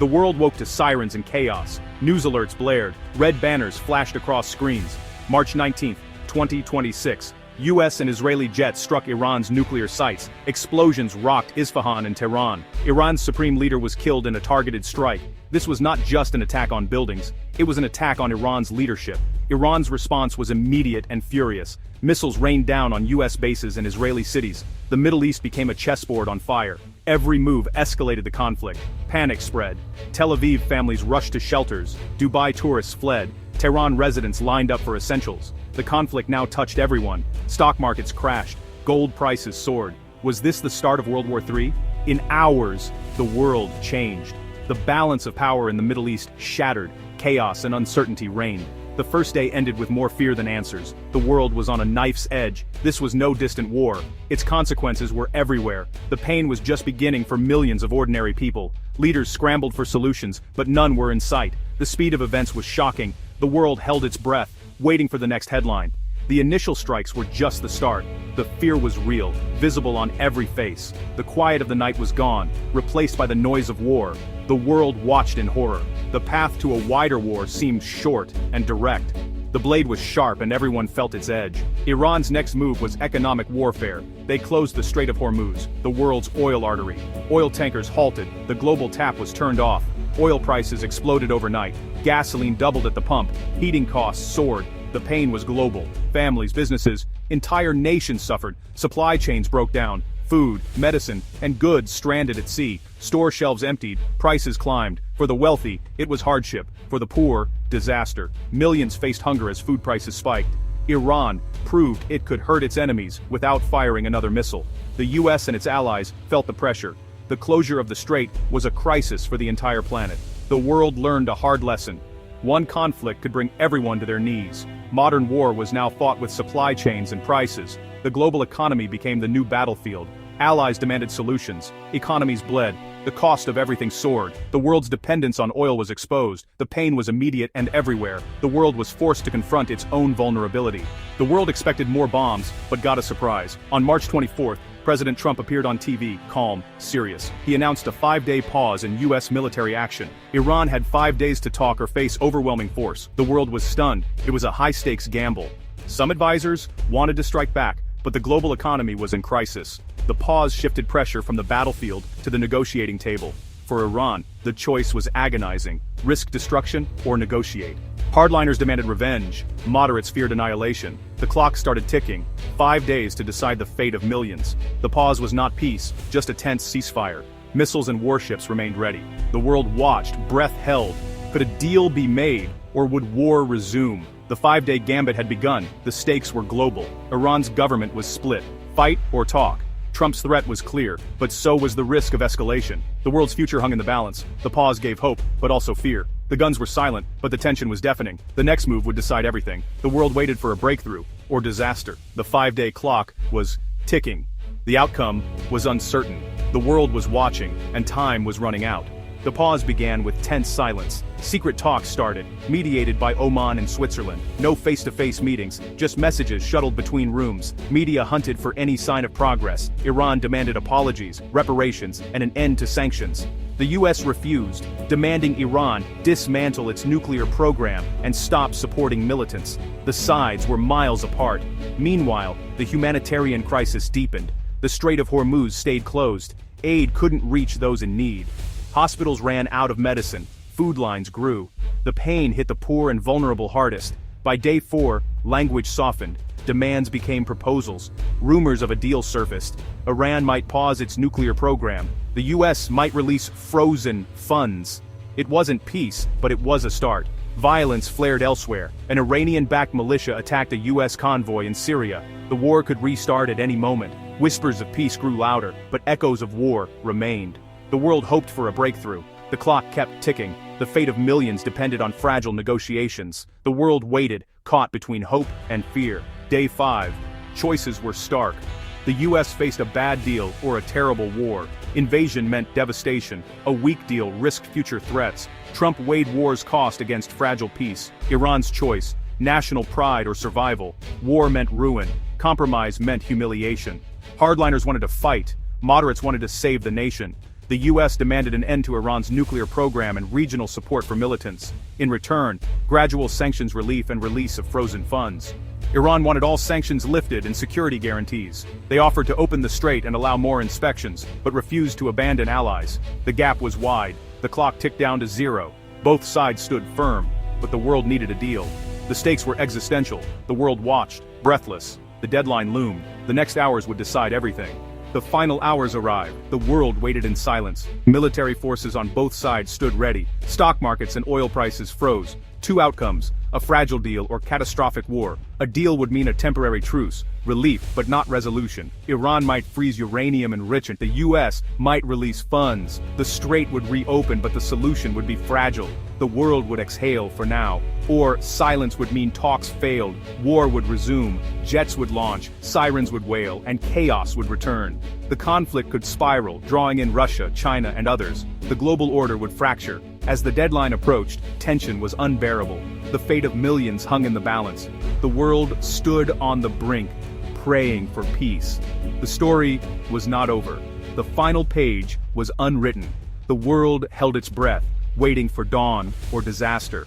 The world woke to sirens and chaos. News alerts blared. Red banners flashed across screens. March 19, 2026. US and Israeli jets struck Iran's nuclear sites. Explosions rocked Isfahan and Tehran. Iran's supreme leader was killed in a targeted strike. This was not just an attack on buildings, it was an attack on Iran's leadership. Iran's response was immediate and furious. Missiles rained down on US bases and Israeli cities. The Middle East became a chessboard on fire. Every move escalated the conflict. Panic spread. Tel Aviv families rushed to shelters. Dubai tourists fled. Tehran residents lined up for essentials. The conflict now touched everyone. Stock markets crashed. Gold prices soared. Was this the start of World War III? In hours, the world changed. The balance of power in the Middle East shattered. Chaos and uncertainty reigned. The first day ended with more fear than answers. The world was on a knife's edge. This was no distant war. Its consequences were everywhere. The pain was just beginning for millions of ordinary people. Leaders scrambled for solutions, but none were in sight. The speed of events was shocking. The world held its breath, waiting for the next headline. The initial strikes were just the start. The fear was real, visible on every face. The quiet of the night was gone, replaced by the noise of war. The world watched in horror. The path to a wider war seemed short and direct. The blade was sharp and everyone felt its edge. Iran's next move was economic warfare. They closed the Strait of Hormuz, the world's oil artery. Oil tankers halted, the global tap was turned off. Oil prices exploded overnight. Gasoline doubled at the pump. Heating costs soared. The pain was global. Families, businesses, entire nations suffered. Supply chains broke down. Food, medicine, and goods stranded at sea. Store shelves emptied. Prices climbed. For the wealthy, it was hardship. For the poor, disaster. Millions faced hunger as food prices spiked. Iran proved it could hurt its enemies without firing another missile. The US and its allies felt the pressure. The closure of the strait was a crisis for the entire planet. The world learned a hard lesson. One conflict could bring everyone to their knees. Modern war was now fought with supply chains and prices. The global economy became the new battlefield. Allies demanded solutions. Economies bled. The cost of everything soared. The world's dependence on oil was exposed. The pain was immediate and everywhere. The world was forced to confront its own vulnerability. The world expected more bombs, but got a surprise. On March 24th, President Trump appeared on TV, calm, serious. He announced a 5-day pause in US military action. Iran had 5 days to talk or face overwhelming force. The world was stunned. It was a high-stakes gamble. Some advisors wanted to strike back, but the global economy was in crisis. The pause shifted pressure from the battlefield to the negotiating table. For Iran, the choice was agonizing: risk destruction or negotiate. Hardliners demanded revenge. Moderates feared annihilation. The clock started ticking. 5 days to decide the fate of millions. The pause was not peace, just a tense ceasefire. Missiles and warships remained ready. The world watched, breath held. Could a deal be made, or would war resume? The 5-day gambit had begun. The stakes were global. Iran's government was split. Fight or talk? Trump's threat was clear, but so was the risk of escalation. The world's future hung in the balance. The pause gave hope, but also fear. The guns were silent, but the tension was deafening. The next move would decide everything. The world waited for a breakthrough, or disaster. The 5-day clock was ticking. The outcome was uncertain. The world was watching, and time was running out. The pause began with tense silence. Secret talks started, mediated by Oman and Switzerland. No face-to-face meetings, just messages shuttled between rooms. Media hunted for any sign of progress. Iran demanded apologies, reparations, and an end to sanctions. The US refused, demanding Iran dismantle its nuclear program and stop supporting militants. The sides were miles apart. Meanwhile, the humanitarian crisis deepened. The Strait of Hormuz stayed closed. Aid couldn't reach those in need. Hospitals ran out of medicine. Food lines grew. The pain hit the poor and vulnerable hardest. By day 4, language softened. Demands became proposals. Rumors of a deal surfaced. Iran might pause its nuclear program. The US might release frozen funds. It wasn't peace, but it was a start. Violence flared elsewhere. An Iranian-backed militia attacked a US convoy in Syria. The war could restart at any moment. Whispers of peace grew louder, but echoes of war remained. The world hoped for a breakthrough. The clock kept ticking. The fate of millions depended on fragile negotiations. The world waited, caught between hope and fear. Day 5. Choices were stark. The US faced a bad deal or a terrible war. Invasion meant devastation. A weak deal risked future threats. Trump weighed war's cost against fragile peace. Iran's choice: national pride or survival. War meant ruin. Compromise meant humiliation. Hardliners wanted to fight. Moderates wanted to save the nation. The US demanded an end to Iran's nuclear program and regional support for militants. In return, gradual sanctions relief and release of frozen funds. Iran wanted all sanctions lifted and security guarantees. They offered to open the strait and allow more inspections, but refused to abandon allies. The gap was wide. The clock ticked down to zero. Both sides stood firm, but the world needed a deal. The stakes were existential. The world watched, breathless. The deadline loomed. The next hours would decide everything. The final hours arrived. The world waited in silence. Military forces on both sides stood ready. Stock markets and oil prices froze. Two outcomes: a fragile deal or catastrophic war. A deal would mean a temporary truce, relief but not resolution. Iran might freeze uranium enrichment. The US might release funds. The strait would reopen, but the solution would be fragile. The world would exhale for now. Or silence would mean talks failed, war would resume, jets would launch, sirens would wail, and chaos would return. The conflict could spiral, drawing in Russia, China, and others. The global order would fracture. As the deadline approached, tension was unbearable. The fate of millions hung in the balance. The world stood on the brink, praying for peace. The story was not over. The final page was unwritten. The world held its breath, waiting for dawn or disaster.